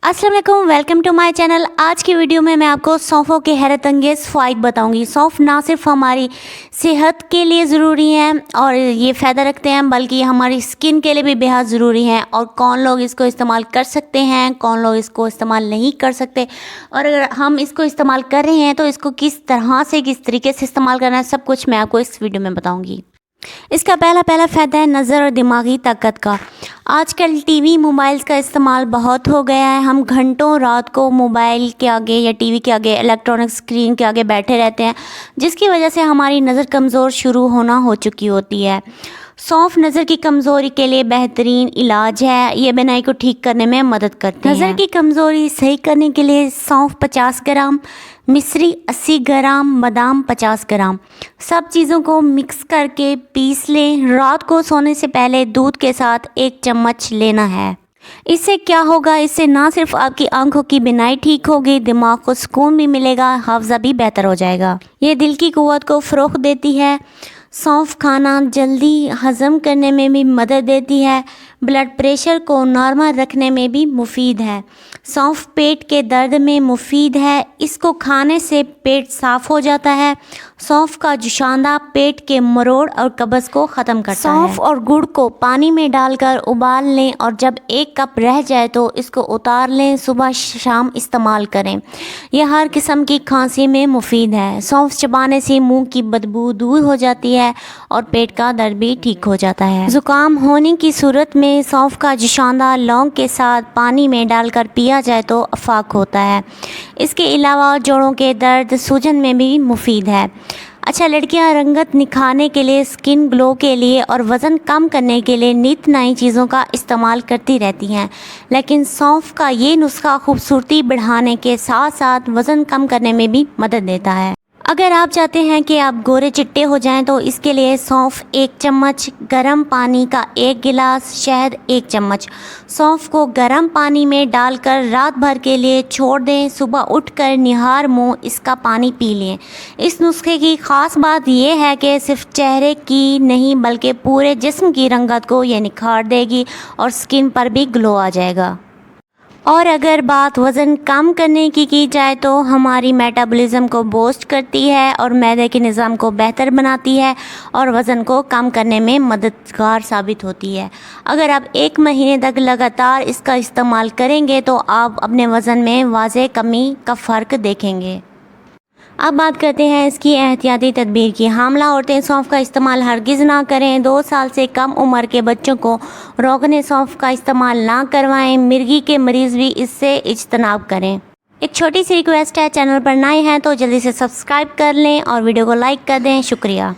अस्सलाम वालेकुम, welcome to my channel. आज की वीडियो में मैं आपको सौंफों के हैरत अंगेज़ फ़वाइद बताऊंगी। सौंफ ना सिर्फ हमारी सेहत के लिए ज़रूरी है और ये फ़ायदा रखते हैं, बल्कि हमारी स्किन के लिए भी बेहद ज़रूरी है। और कौन लोग इसको इस्तेमाल कर सकते हैं, कौन लोग इसको इस्तेमाल नहीं कर सकते, और अगर हम इसको इस्तेमाल कर रहे हैं तो इसको किस तरह से, किस तरीके से इस्तेमाल करना है, सब कुछ मैं आपको इस वीडियो में बताऊँगी। इसका पहला फ़ायदा है नज़र और दिमागी ताकत का। आजकल टीवी मोबाइल्स का इस्तेमाल बहुत हो गया है। हम घंटों रात को मोबाइल के आगे या टीवी के आगे, इलेक्ट्रॉनिक स्क्रीन के आगे बैठे रहते हैं, जिसकी वजह से हमारी नज़र कमज़ोर शुरू होना हो चुकी होती है। सौंफ नज़र की कमज़ोरी के लिए बेहतरीन इलाज है। ये बीनाई को ठीक करने में मदद करते हैं। नज़र की कमज़ोरी सही करने के लिए सौंफ 50 ग्राम, मिश्री 80 ग्राम, बादाम 50 ग्राम, सब चीज़ों को मिक्स करके पीस लें। रात को सोने से पहले दूध के साथ 1 चम्मच लेना है। इससे क्या होगा, इससे ना सिर्फ आपकी आंखों की बीनाई ठीक होगी, दिमाग को सुकून भी मिलेगा, हाफजा भी बेहतर हो जाएगा। ये दिल की कुव्वत को फ़रोग़ देती है। सौंफ खाना जल्दी हज़म करने में भी मदद देती है। ब्लड प्रेशर को नॉर्मल रखने में भी मुफीद है। सौंफ पेट के दर्द में मुफीद है। इसको खाने से पेट साफ़ हो जाता है। सौंफ का जुशांदा पेट के मरोड़ और कब्ज़ को ख़त्म करता है। सौंफ और गुड़ को पानी में डालकर उबाल लें और जब 1 कप रह जाए तो इसको उतार लें। सुबह शाम इस्तेमाल करें। यह हर किस्म की खांसी में मुफीद है। सौंफ चबाने से मुंह की बदबू दूर हो जाती है और पेट का दर्द भी ठीक हो जाता है। ज़ुकाम होने की सूरत में सौंफ का जुशांदा लौंग के साथ पानी में डालकर पिया जाए तो अफाक होता है। इसके अलावा जोड़ों के दर्द, सूजन में भी मुफीद है। अच्छा, लड़कियां रंगत निखारने के लिए, स्किन ग्लो के लिए और वज़न कम करने के लिए नित नई चीज़ों का इस्तेमाल करती रहती हैं, लेकिन सौंफ का ये नुस्खा खूबसूरती बढ़ाने के साथ साथ वज़न कम करने में भी मदद देता है। अगर आप चाहते हैं कि आप गोरे चिट्टे हो जाएं तो इसके लिए सौंफ 1 चम्मच, गर्म पानी का 1 गिलास, शहद 1 चम्मच। सौंफ को गर्म पानी में डालकर रात भर के लिए छोड़ दें। सुबह उठकर निहार मुंह इसका पानी पी लें। इस नुस्खे की ख़ास बात यह है कि सिर्फ चेहरे की नहीं बल्कि पूरे जिस्म की रंगत को ये निखार देगी और स्किन पर भी ग्लो आ जाएगा। और अगर बात वज़न कम करने की जाए तो हमारी मेटाबॉलिज्म को बूस्ट करती है और मैदे के निज़ाम को बेहतर बनाती है और वज़न को कम करने में मददगार साबित होती है। अगर आप 1 महीने तक लगातार इसका इस्तेमाल करेंगे तो आप अपने वज़न में वाज़ेह कमी का फ़र्क देखेंगे। अब बात करते हैं इसकी एहतियाती तदबीर की। हामला औरतें सौंफ का इस्तेमाल हरगिज़ ना करें। 2 साल से कम उम्र के बच्चों को रोगन सौंफ का इस्तेमाल ना करवाएं। मिर्गी के मरीज़ भी इससे इज्तनाब करें। एक छोटी सी रिक्वेस्ट है, चैनल पर नए हैं तो जल्दी से सब्सक्राइब कर लें और वीडियो को लाइक कर दें। शुक्रिया।